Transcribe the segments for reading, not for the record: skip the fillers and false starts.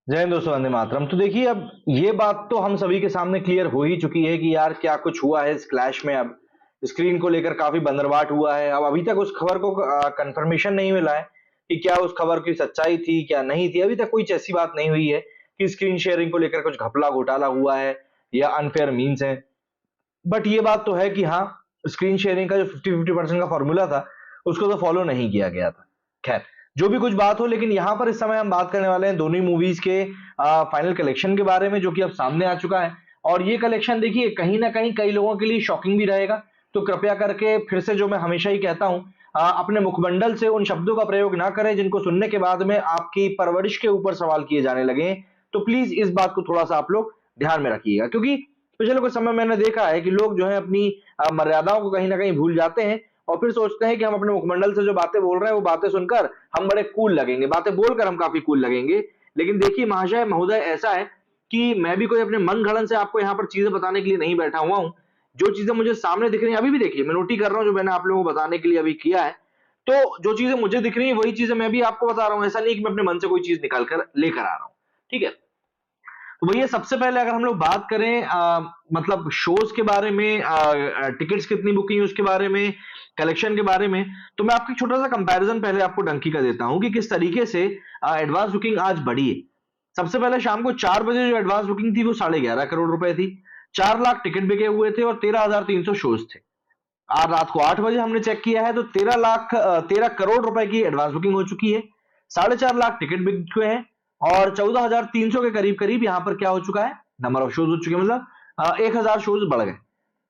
जय हिंद दोस्तों, वंदे मातरम। तो देखिए, अब ये बात तो हम सभी के सामने क्लियर हो ही चुकी है कि यार क्या कुछ हुआ है इस क्लैश में। अब स्क्रीन को लेकर काफी बंदरबाट हुआ है। अब अभी तक उस खबर को कंफर्मेशन नहीं मिला है कि क्या उस खबर की सच्चाई थी क्या नहीं थी। अभी तक कोई ऐसी बात नहीं हुई है कि स्क्रीन शेयरिंग को लेकर कुछ घपला घोटाला हुआ है या अनफेयर मीन्स है। बट ये बात तो है कि हाँ, स्क्रीन शेयरिंग का जो 50-50% का फॉर्मूला था उसको तो फॉलो नहीं किया गया था। खैर, जो भी कुछ बात हो, लेकिन यहाँ पर इस समय हम बात करने वाले हैं दोनों ही मूवीज के फाइनल कलेक्शन के बारे में, जो कि अब सामने आ चुका है। और ये कलेक्शन देखिए कहीं ना कहीं कई लोगों के लिए शॉकिंग भी रहेगा। तो कृपया करके फिर से जो मैं हमेशा ही कहता हूँ, अपने मुखमंडल से उन शब्दों का प्रयोग ना करें जिनको सुनने के बाद में आपकी परवरिश के ऊपर सवाल किए जाने लगे। तो प्लीज इस बात को थोड़ा सा आप लोग ध्यान में रखिएगा, क्योंकि पिछले कुछ समय मैंने देखा है कि लोग जो है अपनी मर्यादाओं को कहीं ना कहीं भूल जाते हैं और फिर सोचते हैं कि हम अपने मुखमंडल से जो बातें बोल रहे हैं वो बातें सुनकर हम बड़े कूल लगेंगे, बातें बोलकर हम काफी कूल लगेंगे। लेकिन देखिए महाशय महोदय, ऐसा है कि मैं भी कोई अपने मन घड़न से आपको यहाँ पर चीजें बताने के लिए नहीं बैठा हुआ हूँ। जो चीजें मुझे सामने दिख रही हैं, अभी भी देखिए मैं नोटी कर रहा हूँ, जो मैंने आप लोगों को बताने के लिए अभी किया है। तो जो चीजें मुझे दिख रही है वही चीजें मैं भी आपको बता रहा हूँ। ऐसा नहीं कि मैं अपने मन से कोई चीज निकाल कर लेकर आ रहा हूँ। ठीक है, तो भैया सबसे पहले अगर हम लोग बात करें मतलब शोज के बारे में, टिकट्स कितनी बुकिंग है उसके बारे में, कलेक्शन के बारे में, तो मैं आपको एक छोटा सा कंपैरिजन पहले आपको डंकी का देता हूं कि किस तरीके से एडवांस बुकिंग आज बढ़ी है। सबसे पहले शाम को 4 बजे जो एडवांस बुकिंग थी वो 11.5 करोड़ रुपए थी। 4 लाख टिकट बिके हुए थे और 13,300 शोज थे। आज रात को 8 बजे हमने चेक किया है तो 13 करोड़ रुपए की एडवांस बुकिंग हो चुकी है। 4.5 लाख टिकट बिक चुके हैं और 14,300 के करीब करीब यहाँ पर क्या हो चुका है, नंबर ऑफ शोज हो चुके हैं, मतलब 1,000 शोज बढ़ गए।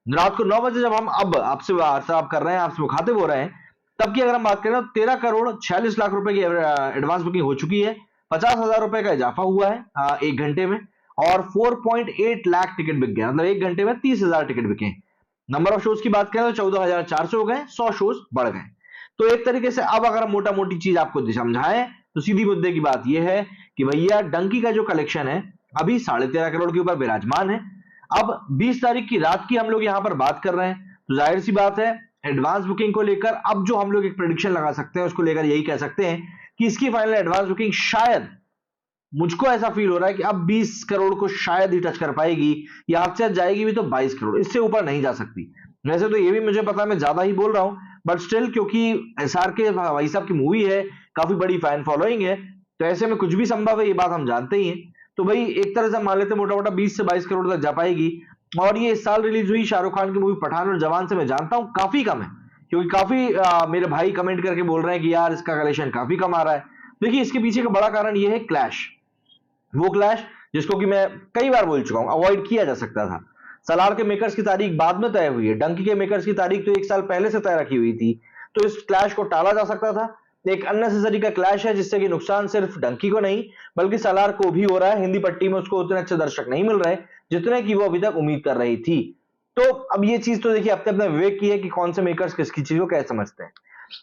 रात को 9 बजे जब हम अब आपसे वार्तालाप कर रहे हैं, आपसे मुखातिब हो रहे हैं, तब की अगर हम बात करें तो 13 करोड़ 46 लाख रुपए की एडवांस बुकिंग हो चुकी है। 50,000 रुपए का इजाफा हुआ है 1 घंटे में और 4.8 लाख टिकट बिक गया, मतलब 1 घंटे में 30,000 टिकट बिके। नंबर ऑफ शोज की बात करें तो 14,400 हो गए, 100 शोज बढ़ गए। तो एक तरीके से अब अगर हम मोटा मोटी चीज आपको समझाएं तो सीधी मुद्दे की बात यह है कि भैया डंकी का जो कलेक्शन है अभी 13.5 करोड़ के ऊपर विराजमान है। अब 20 तारीख की रात की हम लोग यहां पर बात कर रहे हैं, तो जाहिर सी बात है एडवांस बुकिंग को लेकर अब जो हम लोग एक प्रेडिक्शन लगा सकते हैं उसको लेकर यही कह सकते हैं कि इसकी फाइनल एडवांस बुकिंग शायद, मुझको ऐसा फील हो रहा है कि अब 20 करोड़ को शायद ही टच कर पाएगी, या आपसे जाएगी भी तो 22 करोड़, इससे ऊपर नहीं जा सकती। वैसे तो ये भी मुझे पता है मैं ज्यादा ही बोल रहा हूं, बट स्टिल क्योंकि एसआर के भाई साहब की मूवी है, काफी बड़ी फैन फॉलोइंग है, तो ऐसे में कुछ भी संभव है, ये बात हम जानते ही हैं। तो भाई एक तरह से मान लेते मोटा मोटा 20 से 22 करोड़ तक जा पाएगी। और ये इस साल रिलीज हुई शाहरुख खान की मूवी पठान और जवान से मैं जानता हूं काफी कम है, क्योंकि काफी मेरे भाई कमेंट करके बोल रहे हैं कि यार इसका कलेक्शन काफी कम आ रहा है। देखिए इसके पीछे का बड़ा कारण ये है क्लैश, वो क्लैश जिसको कि मैं कई बार बोल चुका हूं अवॉइड किया जा सकता था। सलार के मेकर्स की तारीख बाद में तय हुई है, डंकी के मेकर्स की तारीख तो 1 साल पहले से तय रखी हुई थी, तो इस क्लैश को टाला जा सकता था। एक अननेसेसरी का क्लैश है जिससे कि नुकसान सिर्फ डंकी को नहीं बल्कि सलार को भी हो रहा है। हिंदी पट्टी में उसको उतने अच्छे दर्शक नहीं मिल रहे जितने की वो अभी तक उम्मीद कर रही थी। तो अब ये चीज तो देखिए अपने अपने विवेक की है कि कौन से मेकर्स किसकी चीज को कैसे समझते हैं।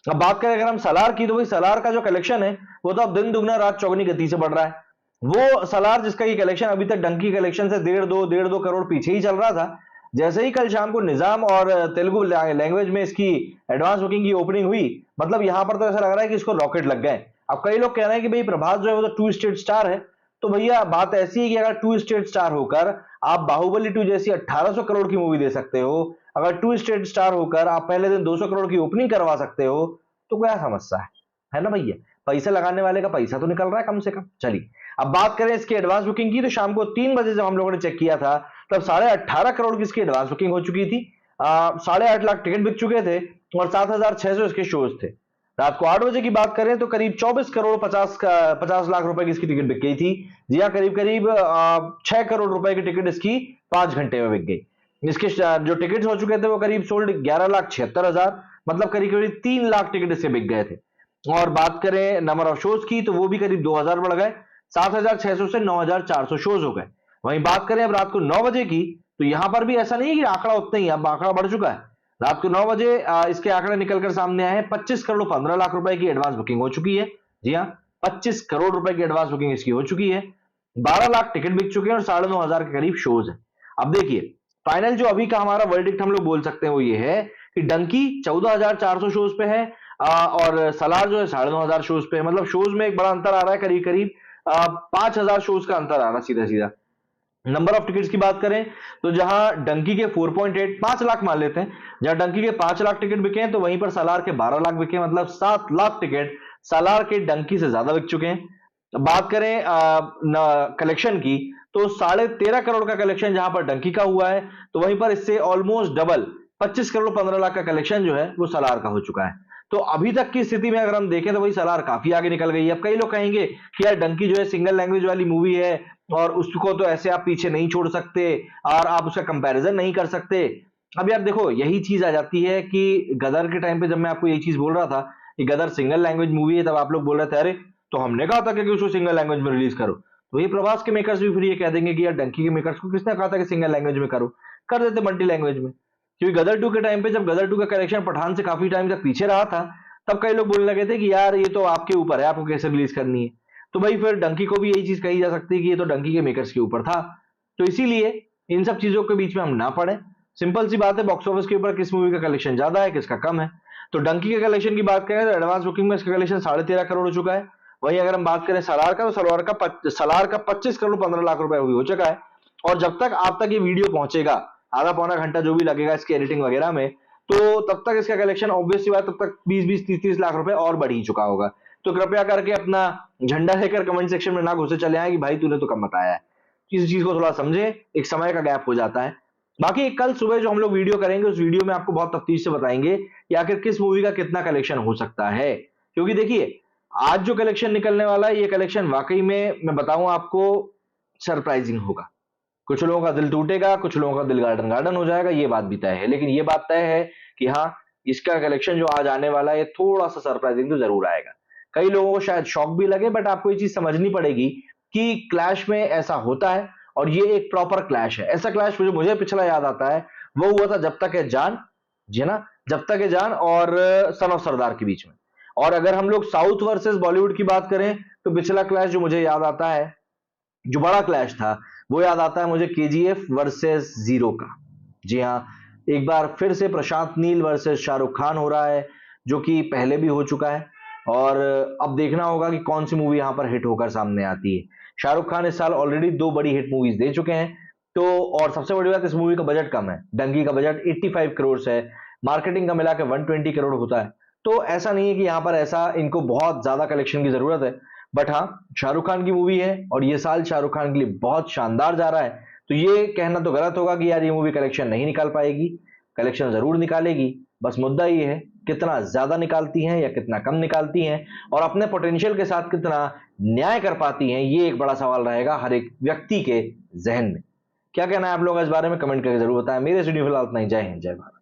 अब बात करें अगर हम सलार की, तो भाई सलार का जो कलेक्शन है वो तो अब दिन दुगना रात चौगनी गति से बढ़ रहा है। वो सलार जिसका ये कलेक्शन अभी तक डंकी कलेक्शन से 1.5 करोड़ पीछे ही चल रहा था, जैसे ही कल शाम को निजाम और तेलुगु लैंग्वेज में इसकी एडवांस बुकिंग की ओपनिंग हुई, मतलब यहां पर तो ऐसा लग रहा है कि इसको रॉकेट लग गए। अब कई लोग कह रहे हैं कि भाई प्रभास जो है वो तो 2 स्टेट स्टार है, तो भैया बात ऐसी है कि अगर 2 स्टेट स्टार होकर आप बाहुबली 2 जैसी 1800 करोड़ की मूवी दे सकते हो, अगर 2 स्टेट स्टार होकर आप पहले दिन 200 करोड़ की ओपनिंग करवा सकते हो, तो क्या समस्या है ना भैया। पैसा लगाने वाले का पैसा तो निकल रहा है कम से कम। चलिए अब बात करें इसकी एडवांस बुकिंग की, तो शाम को 3 बजे जब हम लोगों ने चेक किया था तब 18.5 करोड़ की इसकी एडवांस बुकिंग हो चुकी थी। 8.5 लाख टिकट बिक चुके थे और 7,600 इसके शोज थे। रात को 8 बजे की बात करें तो करीब 24 करोड़ 50 लाख रुपए की इसकी टिकट बिक गई थी। जी हाँ, करीब करीब 6 करोड़ रुपए की टिकट इसकी 5 घंटे में बिक गई। इसके जो टिकट हो चुके थे वो करीब सोल्ड 11,76,000, मतलब करीब करीब 3 लाख टिकट इससे बिक गए थे। और बात करें नंबर ऑफ शोज की तो वो भी करीब 2,000 बढ़ गए, 7,600 से 9,400 शोज हो गए। वहीं बात करें अब रात को 9 बजे की, तो यहां पर भी ऐसा नहीं है कि आंकड़ा उतना ही, अब आंकड़ा बढ़ चुका है। रात को 9 बजे इसके आंकड़े निकलकर सामने आए हैं। 25 करोड़ 15 लाख रुपए की एडवांस बुकिंग हो चुकी है। जी हाँ, 25 करोड़ रुपए की एडवांस बुकिंग इसकी हो चुकी है। 12 लाख टिकट बिक चुके हैं और 9,500 के करीब शोज है। अब देखिए फाइनल जो अभी का हमारा वर्डिक्ट हम लोग बोल सकते हैं वो ये है कि डंकी 14,400 शोज पे है और सलार जो है 9,500 शोज पे है। मतलब शोज में एक बड़ा अंतर आ रहा है, करीब करीब 5,000 शोज का अंतर आ रहा सीधा सीधा। नंबर ऑफ टिकट्स की बात करें तो जहां डंकी के 4.8 5 लाख मान लेते हैं, जहां डंकी के 5 लाख टिकट बिके हैं तो वहीं पर सालार के 12 लाख बिके, मतलब 7 लाख टिकट सालार के डंकी से ज्यादा बिक चुके हैं। बात करें कलेक्शन की तो 13.5 करोड़ का कलेक्शन जहां पर डंकी का हुआ है, तो वहीं पर इससे ऑलमोस्ट डबल 25 करोड़ 15 लाख का कलेक्शन जो है वो सालार का हो चुका है। तो अभी तक की स्थिति में अगर हम देखें तो वही सालार काफी आगे निकल गई है। अब कई लोग कहेंगे कि यार डंकी जो है सिंगल लैंग्वेज वाली मूवी है और उसको तो ऐसे आप पीछे नहीं छोड़ सकते और आप उसका कंपैरिजन नहीं कर सकते। अब यार देखो यही चीज आ जाती है कि गदर के टाइम पे जब मैं आपको यही चीज बोल रहा था कि गदर सिंगल लैंग्वेज मूवी है, तब आप लोग बोल रहे थे अरे तो हमने कहा था कि उसको सिंगल लैंग्वेज में रिलीज करो। तो ये प्रभास के मेकर्स भी फिर ये कह देंगे कि यार डंकी के मेकर्स को किसने कहा था कि सिंगल लैंग्वेज में करो, कर देते मल्टी लैंग्वेज में। क्योंकि गदर 2 के टाइम पे जब गदर 2 का कलेक्शन पठान से काफी टाइम तक पीछे रहा था, तब कई लोग बोलने लगे थे कि यार ये तो आपके ऊपर है, आपको कैसे रिलीज करनी है। तो भाई फिर डंकी को भी यही चीज कही जा सकती है कि ये तो डंकी के मेकर्स के ऊपर था। तो इसीलिए इन सब चीजों के बीच में हम ना पड़े। सिंपल सी बात है, बॉक्स ऑफिस के ऊपर किस मूवी का कलेक्शन ज्यादा है किसका कम है। तो डंकी के कलेक्शन की बात करें तो एडवांस बुकिंग में इसका कलेक्शन 13.5 करोड़ हो चुका है। वहीं अगर हम बात करें सलार का, तो सलार का 25 करोड़ 15 लाख रुपए हो चुका है। और जब तक आप तक ये वीडियो पहुंचेगा, आधा पौना घंटा जो भी लगेगा इसकी एडिटिंग वगैरह में, तो तब तक इसका कलेक्शन ऑब्वियस सी बात तब तक 20-20 30-30 लाख रुपए और बढ़ ही चुका होगा। तो कृपया करके अपना झंडा लेकर कमेंट सेक्शन में ना घुसे चले आए कि भाई तूने तो कम बताया है। इस चीज को थोड़ा समझे, एक समय का गैप हो जाता है। बाकी कल सुबह जो हम लोग वीडियो करेंगे उस वीडियो में आपको बहुत तफ्तीश से बताएंगे कि आखिर किस मूवी का कितना कलेक्शन हो सकता है। क्योंकि देखिए आज जो कलेक्शन निकलने वाला है ये कलेक्शन वाकई में मैं बताऊं आपको सरप्राइजिंग होगा। कुछ लोगों का दिल टूटेगा, कुछ लोगों का दिल गार्डन गार्डन हो जाएगा, ये बात भी तय है। लेकिन ये बात तय है कि हाँ, इसका कलेक्शन जो आज आने वाला है ये थोड़ा सा सरप्राइजिंग तो जरूर आएगा। कई लोगों को शायद शॉक भी लगे, बट आपको ये चीज समझनी पड़ेगी कि क्लैश में ऐसा होता है और ये एक प्रॉपर क्लैश है। ऐसा क्लैश मुझे पिछला याद आता है, वो हुआ था जब तक है जान, जी ना, जब तक है जान और सन ऑफ सरदार के बीच में। और अगर हम लोग साउथ वर्सेस बॉलीवुड की बात करें तो पिछला क्लैश जो मुझे याद आता है, जो बड़ा क्लैश था, वो याद आता है मुझे केजीएफ वर्सेस जीरो का। जी हाँ, एक बार फिर से प्रशांत नील वर्सेस शाहरुख खान हो रहा है, जो कि पहले भी हो चुका है। और अब देखना होगा कि कौन सी मूवी यहां पर हिट होकर सामने आती है। शाहरुख खान इस साल ऑलरेडी 2 बड़ी हिट मूवीज दे चुके हैं। तो और सबसे बड़ी बात, इस मूवी का बजट कम है। डंकी का बजट 85 करोड़ है, मार्केटिंग का मिला के 120 करोड़ होता है। तो ऐसा नहीं है कि यहां पर ऐसा इनको बहुत ज्यादा कलेक्शन की जरूरत है। बट हाँ, शाहरुख खान की मूवी है और ये साल शाहरुख खान के लिए बहुत शानदार जा रहा है। तो ये कहना तो गलत होगा कि यार ये मूवी कलेक्शन नहीं निकाल पाएगी। कलेक्शन जरूर निकालेगी, बस मुद्दा ये है कितना ज्यादा निकालती हैं या कितना कम निकालती हैं, और अपने पोटेंशियल के साथ कितना न्याय कर पाती हैं, ये एक बड़ा सवाल रहेगा हर एक व्यक्ति के जहन में। क्या कहना है आप लोग इस बारे में, कमेंट करके जरूर बताएं। मेरे वीडियो फिलहाल इतना ही। जय हिंद, जय भारत।